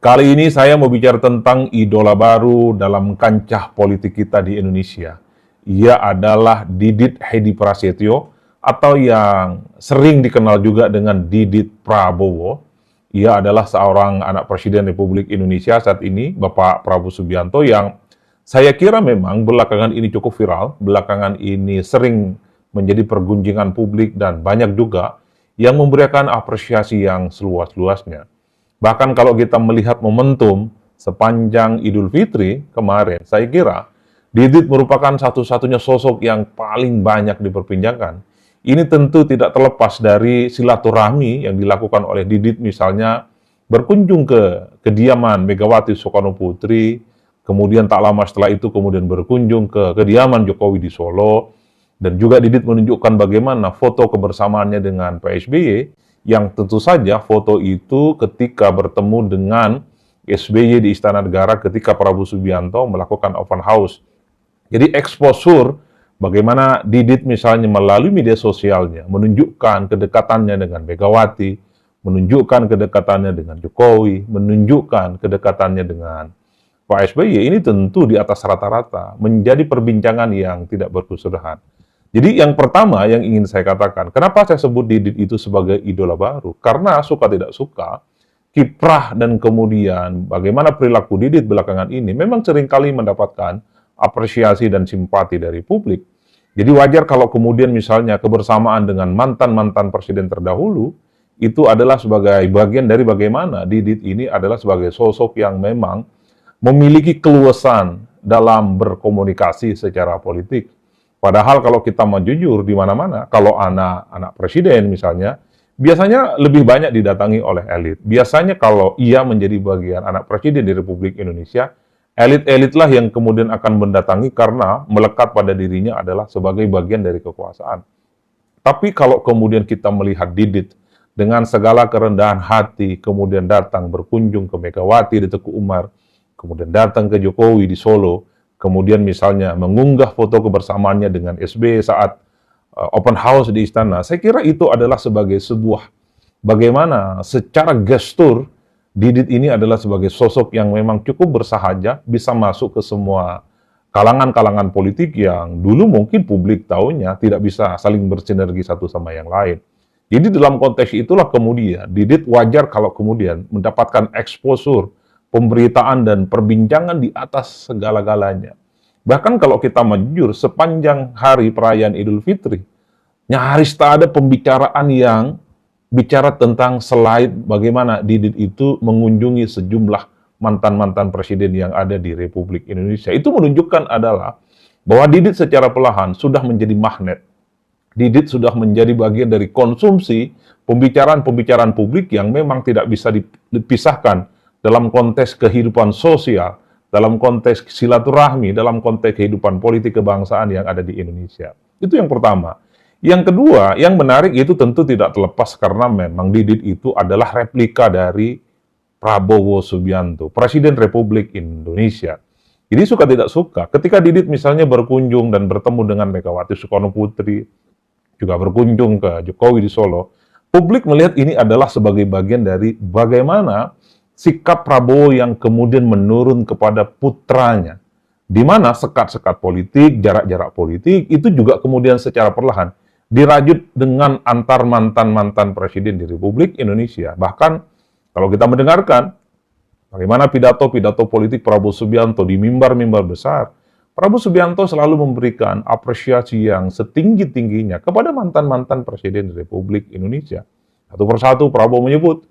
Kali ini saya mau bicara tentang idola baru dalam kancah politik kita di Indonesia. Ia adalah Didit Hedi Prasetyo atau yang sering dikenal juga dengan Didit Prabowo. Ia adalah seorang anak Presiden Republik Indonesia saat ini, Bapak Prabowo Subianto, yang saya kira memang belakangan ini cukup viral, belakangan ini sering menjadi pergunjingan publik dan banyak juga yang memberikan apresiasi yang seluas-luasnya. Bahkan kalau kita melihat momentum sepanjang Idul Fitri kemarin, saya kira Didit merupakan satu-satunya sosok yang paling banyak diperbincangkan. Ini tentu tidak terlepas dari silaturahmi yang dilakukan oleh Didit, misalnya berkunjung ke kediaman Megawati Soekarno Putri, kemudian tak lama setelah itu kemudian berkunjung ke kediaman Jokowi di Solo, dan juga Didit menunjukkan bagaimana foto kebersamaannya dengan Pak SBY, yang tentu saja foto itu ketika bertemu dengan SBY di Istana Negara ketika Prabowo Subianto melakukan open house. Jadi exposure bagaimana Didit misalnya melalui media sosialnya menunjukkan kedekatannya dengan Megawati, menunjukkan kedekatannya dengan Jokowi, menunjukkan kedekatannya dengan Pak SBY, ini tentu di atas rata-rata menjadi perbincangan yang tidak berkesudahan. Jadi yang pertama yang ingin saya katakan, kenapa saya sebut Didit itu sebagai idola baru? Karena suka tidak suka, kiprah dan kemudian bagaimana perilaku Didit belakangan ini memang seringkali mendapatkan apresiasi dan simpati dari publik. Jadi wajar kalau kemudian misalnya kebersamaan dengan mantan-mantan presiden terdahulu, itu adalah sebagai bagian dari bagaimana Didit ini adalah sebagai sosok yang memang memiliki keluasan dalam berkomunikasi secara politik. Padahal kalau kita mau jujur di mana-mana, kalau anak presiden misalnya, biasanya lebih banyak didatangi oleh elit. Biasanya kalau ia menjadi bagian anak presiden di Republik Indonesia, elit-elitlah yang kemudian akan mendatangi karena melekat pada dirinya adalah sebagai bagian dari kekuasaan. Tapi kalau kemudian kita melihat Didit dengan segala kerendahan hati, kemudian datang berkunjung ke Megawati di Teguh Umar, kemudian datang ke Jokowi di Solo, kemudian misalnya mengunggah foto kebersamaannya dengan SBY saat open house di istana, saya kira itu adalah sebagai sebuah bagaimana secara gestur Didit ini adalah sebagai sosok yang memang cukup bersahaja, bisa masuk ke semua kalangan-kalangan politik yang dulu mungkin publik tahunya tidak bisa saling bersinergi satu sama yang lain. Jadi dalam konteks itulah kemudian Didit wajar kalau kemudian mendapatkan exposure, pemberitaan dan perbincangan di atas segala-galanya. Bahkan kalau kita jujur, sepanjang hari perayaan Idul Fitri, nyaris tak ada pembicaraan yang bicara tentang slide bagaimana Didit itu mengunjungi sejumlah mantan-mantan presiden yang ada di Republik Indonesia. Itu menunjukkan adalah bahwa Didit secara perlahan sudah menjadi magnet. Didit sudah menjadi bagian dari konsumsi pembicaraan-pembicaraan publik yang memang tidak bisa dipisahkan dalam konteks kehidupan sosial, dalam konteks silaturahmi, dalam konteks kehidupan politik kebangsaan yang ada di Indonesia. Itu yang pertama. Yang kedua, yang menarik itu tentu tidak terlepas karena memang Didit itu adalah replika dari Prabowo Subianto, Presiden Republik Indonesia. Jadi suka tidak suka, ketika Didit misalnya berkunjung dan bertemu dengan Megawati Soekarno Putri, juga berkunjung ke Jokowi di Solo, publik melihat ini adalah sebagai bagian dari bagaimana sikap Prabowo yang kemudian menurun kepada putranya, di mana sekat-sekat politik, jarak-jarak politik, itu juga kemudian secara perlahan dirajut dengan antar mantan-mantan presiden di Republik Indonesia. Bahkan kalau kita mendengarkan bagaimana pidato-pidato politik Prabowo Subianto di mimbar-mimbar besar, Prabowo Subianto selalu memberikan apresiasi yang setinggi-tingginya kepada mantan-mantan presiden Republik Indonesia. Satu persatu Prabowo menyebut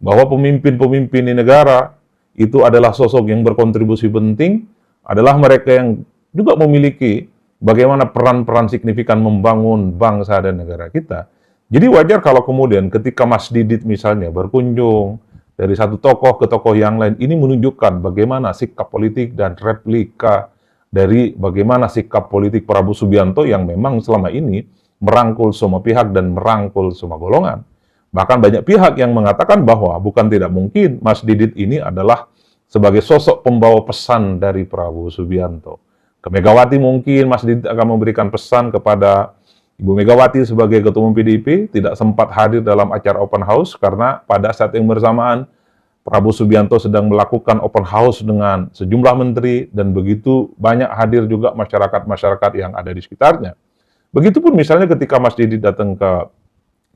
bahwa pemimpin-pemimpin di negara itu adalah sosok yang berkontribusi penting, adalah mereka yang juga memiliki bagaimana peran-peran signifikan membangun bangsa dan negara kita. Jadi wajar kalau kemudian ketika Mas Didit misalnya berkunjung dari satu tokoh ke tokoh yang lain, ini menunjukkan bagaimana sikap politik dan replika dari bagaimana sikap politik Prabowo Subianto yang memang selama ini merangkul semua pihak dan merangkul semua golongan. Bahkan banyak pihak yang mengatakan bahwa bukan tidak mungkin Mas Didit ini adalah sebagai sosok pembawa pesan dari Prabowo Subianto. Ke Megawati mungkin Mas Didit akan memberikan pesan kepada Ibu Megawati sebagai Ketua Umum PDIP, tidak sempat hadir dalam acara open house karena pada saat yang bersamaan Prabowo Subianto sedang melakukan open house dengan sejumlah menteri dan begitu banyak hadir juga masyarakat-masyarakat yang ada di sekitarnya. Begitupun misalnya ketika Mas Didit datang ke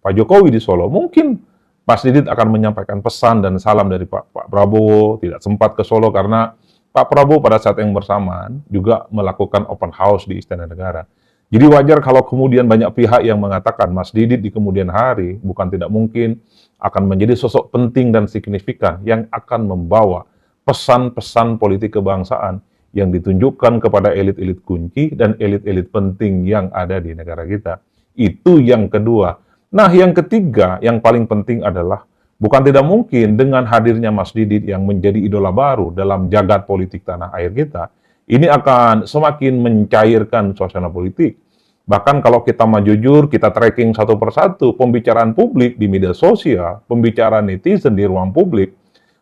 Pak Jokowi di Solo, mungkin Mas Didit akan menyampaikan pesan dan salam dari Pak Prabowo, tidak sempat ke Solo karena Pak Prabowo pada saat yang bersamaan juga melakukan open house di Istana Negara. Jadi wajar kalau kemudian banyak pihak yang mengatakan Mas Didit di kemudian hari bukan tidak mungkin akan menjadi sosok penting dan signifikan yang akan membawa pesan-pesan politik kebangsaan yang ditunjukkan kepada elit-elit kunci dan elit-elit penting yang ada di negara kita. Itu yang kedua. Nah, yang ketiga, yang paling penting adalah bukan tidak mungkin dengan hadirnya Mas Didit yang menjadi idola baru dalam jagat politik tanah air kita, ini akan semakin mencairkan suasana politik. Bahkan kalau kita mau jujur, kita tracking satu persatu pembicaraan publik di media sosial, pembicaraan netizen di ruang publik,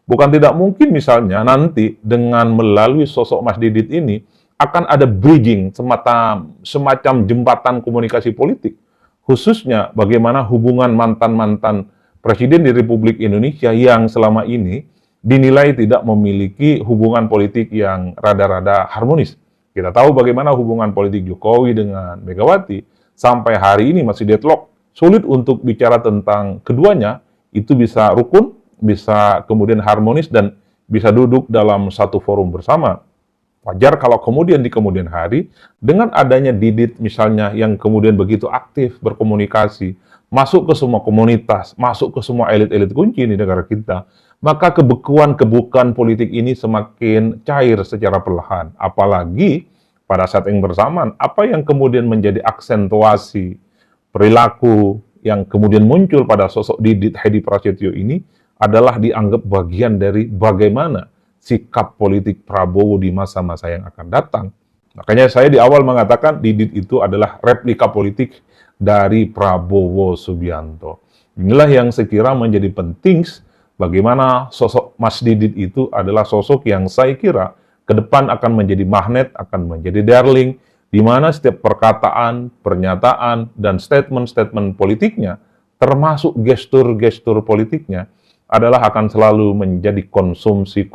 bukan tidak mungkin misalnya nanti dengan melalui sosok Mas Didit ini akan ada bridging, semacam jembatan komunikasi politik. Khususnya bagaimana hubungan mantan-mantan presiden di Republik Indonesia yang selama ini dinilai tidak memiliki hubungan politik yang rada-rada harmonis. Kita tahu bagaimana hubungan politik Jokowi dengan Megawati sampai hari ini masih deadlock. Sulit untuk bicara tentang keduanya, itu bisa rukun, bisa kemudian harmonis dan bisa duduk dalam satu forum bersama. Wajar kalau kemudian di kemudian hari, dengan adanya Didit misalnya yang kemudian begitu aktif berkomunikasi, masuk ke semua komunitas, masuk ke semua elit-elit kunci di negara kita, maka kebekuan-kebukan politik ini semakin cair secara perlahan. Apalagi pada saat yang bersamaan, apa yang kemudian menjadi aksentuasi perilaku yang kemudian muncul pada sosok Didit Hedi Prasetyo ini adalah dianggap bagian dari bagaimana sikap politik Prabowo di masa-masa yang akan datang. Makanya saya di awal mengatakan Didit itu adalah replika politik dari Prabowo Subianto. Inilah yang saya kira menjadi penting bagaimana sosok Mas Didit itu adalah sosok yang saya kira ke depan akan menjadi magnet, akan menjadi darling, di mana setiap perkataan, pernyataan, dan statement-statement politiknya, termasuk gestur-gestur politiknya, adalah akan selalu menjadi konsumsi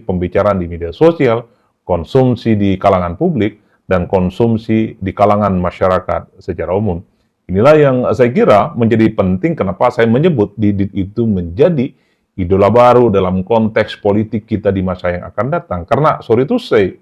pembicaraan di media sosial, konsumsi di kalangan publik, dan konsumsi di kalangan masyarakat secara umum. Inilah yang saya kira menjadi penting kenapa saya menyebut Didit itu menjadi idola baru dalam konteks politik kita di masa yang akan datang. Karena, sorry to say,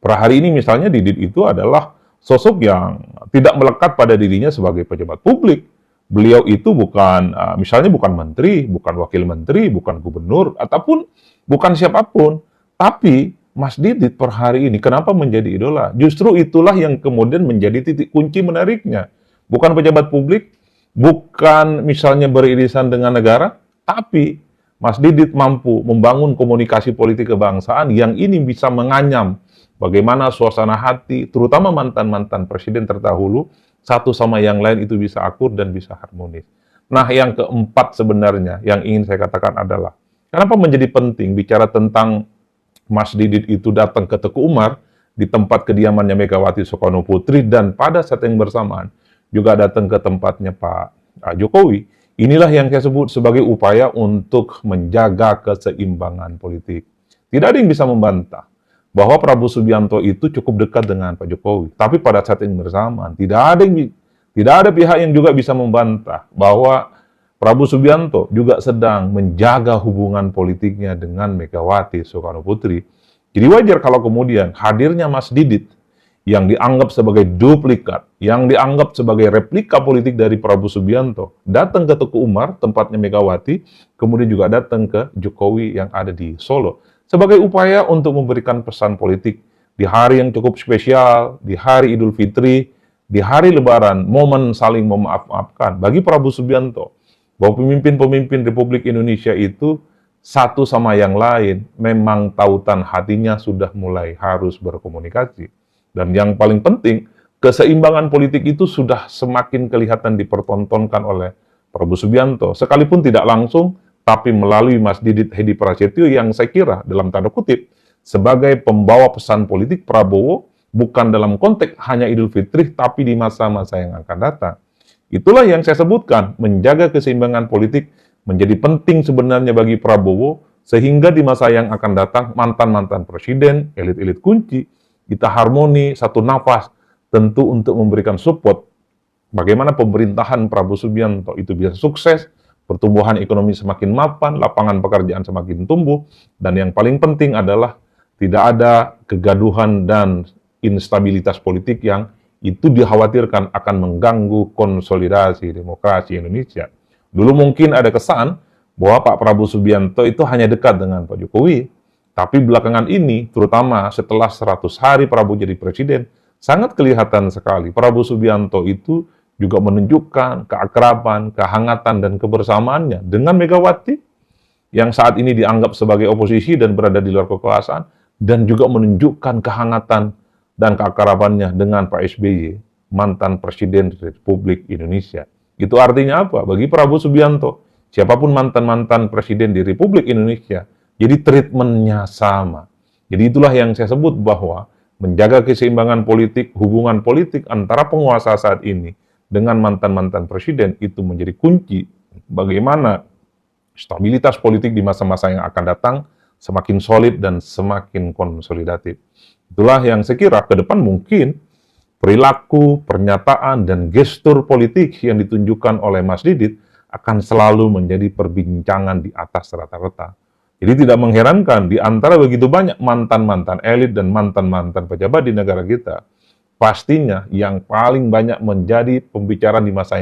per hari ini misalnya Didit itu adalah sosok yang tidak melekat pada dirinya sebagai pejabat publik. Beliau itu bukan, misalnya bukan menteri, bukan wakil menteri, bukan gubernur, ataupun bukan siapapun. Tapi Mas Didit per hari ini kenapa menjadi idola? Justru itulah yang kemudian menjadi titik kunci menariknya. Bukan pejabat publik, bukan misalnya beririsan dengan negara, tapi Mas Didit mampu membangun komunikasi politik kebangsaan yang ini bisa menganyam bagaimana suasana hati, terutama mantan-mantan presiden terdahulu, satu sama yang lain itu bisa akur dan bisa harmonis. Nah, yang keempat sebenarnya yang ingin saya katakan adalah, kenapa menjadi penting bicara tentang Mas Didit itu datang ke Teguh Umar di tempat kediamannya Megawati Soekarno Putri dan pada saat yang bersamaan juga datang ke tempatnya Pak Jokowi. Inilah yang saya sebut sebagai upaya untuk menjaga keseimbangan politik. Tidak ada yang bisa membantah bahwa Prabowo Subianto itu cukup dekat dengan Pak Jokowi. Tapi pada saat yang bersamaan, tidak ada pihak yang juga bisa membantah bahwa Prabowo Subianto juga sedang menjaga hubungan politiknya dengan Megawati Soekarno Putri. Jadi wajar kalau kemudian hadirnya Mas Didit yang dianggap sebagai duplikat, yang dianggap sebagai replika politik dari Prabowo Subianto, datang ke Teguh Umar, tempatnya Megawati, kemudian juga datang ke Jokowi yang ada di Solo. Sebagai upaya untuk memberikan pesan politik di hari yang cukup spesial, di hari Idul Fitri, di hari Lebaran, momen saling memaaf-maafkan. Bagi Prabowo Subianto, bahwa pemimpin-pemimpin Republik Indonesia itu satu sama yang lain, memang tautan hatinya sudah mulai harus berkomunikasi. Dan yang paling penting, keseimbangan politik itu sudah semakin kelihatan dipertontonkan oleh Prabowo Subianto. Sekalipun tidak langsung, tapi melalui Mas Didit Hedi Prasetyo yang saya kira, dalam tanda kutip, sebagai pembawa pesan politik Prabowo, bukan dalam konteks hanya Idul Fitri, tapi di masa-masa yang akan datang. Itulah yang saya sebutkan, menjaga keseimbangan politik menjadi penting sebenarnya bagi Prabowo, sehingga di masa yang akan datang mantan-mantan presiden, elit-elit kunci, kita harmoni, satu nafas, tentu untuk memberikan support bagaimana pemerintahan Prabowo Subianto itu bisa sukses, pertumbuhan ekonomi semakin mapan, lapangan pekerjaan semakin tumbuh, dan yang paling penting adalah tidak ada kegaduhan dan instabilitas politik yang itu dikhawatirkan akan mengganggu konsolidasi demokrasi Indonesia. Dulu mungkin ada kesan bahwa Pak Prabowo Subianto itu hanya dekat dengan Pak Jokowi, tapi belakangan ini, terutama setelah 100 hari Prabowo jadi presiden, sangat kelihatan sekali Prabowo Subianto itu juga menunjukkan keakraban, kehangatan, dan kebersamaannya dengan Megawati, yang saat ini dianggap sebagai oposisi dan berada di luar kekuasaan, dan juga menunjukkan kehangatan dan keakrabannya dengan Pak SBY, mantan Presiden Republik Indonesia. Itu artinya apa? Bagi Prabowo Subianto, siapapun mantan-mantan Presiden di Republik Indonesia, jadi treatment-nya sama. Jadi itulah yang saya sebut bahwa menjaga keseimbangan politik, hubungan politik antara penguasa saat ini dengan mantan-mantan presiden itu menjadi kunci bagaimana stabilitas politik di masa-masa yang akan datang semakin solid dan semakin konsolidatif. Itulah yang saya kira ke depan mungkin perilaku, pernyataan, dan gestur politik yang ditunjukkan oleh Mas Didit akan selalu menjadi perbincangan di atas rata-rata. Jadi tidak mengherankan di antara begitu banyak mantan-mantan elit dan mantan-mantan pejabat di negara kita, pastinya yang paling banyak menjadi pembicaraan di masa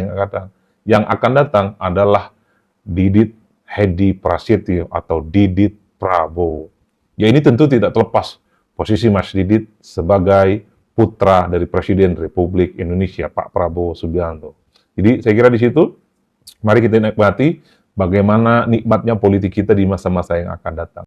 yang akan datang adalah Didit Hedi Prasetyo atau Didit Prabowo. Ya ini tentu tidak terlepas posisi Mas Didit sebagai putra dari Presiden Republik Indonesia, Pak Prabowo Subianto. Jadi saya kira di situ, mari kita nikmati bagaimana nikmatnya politik kita di masa-masa yang akan datang.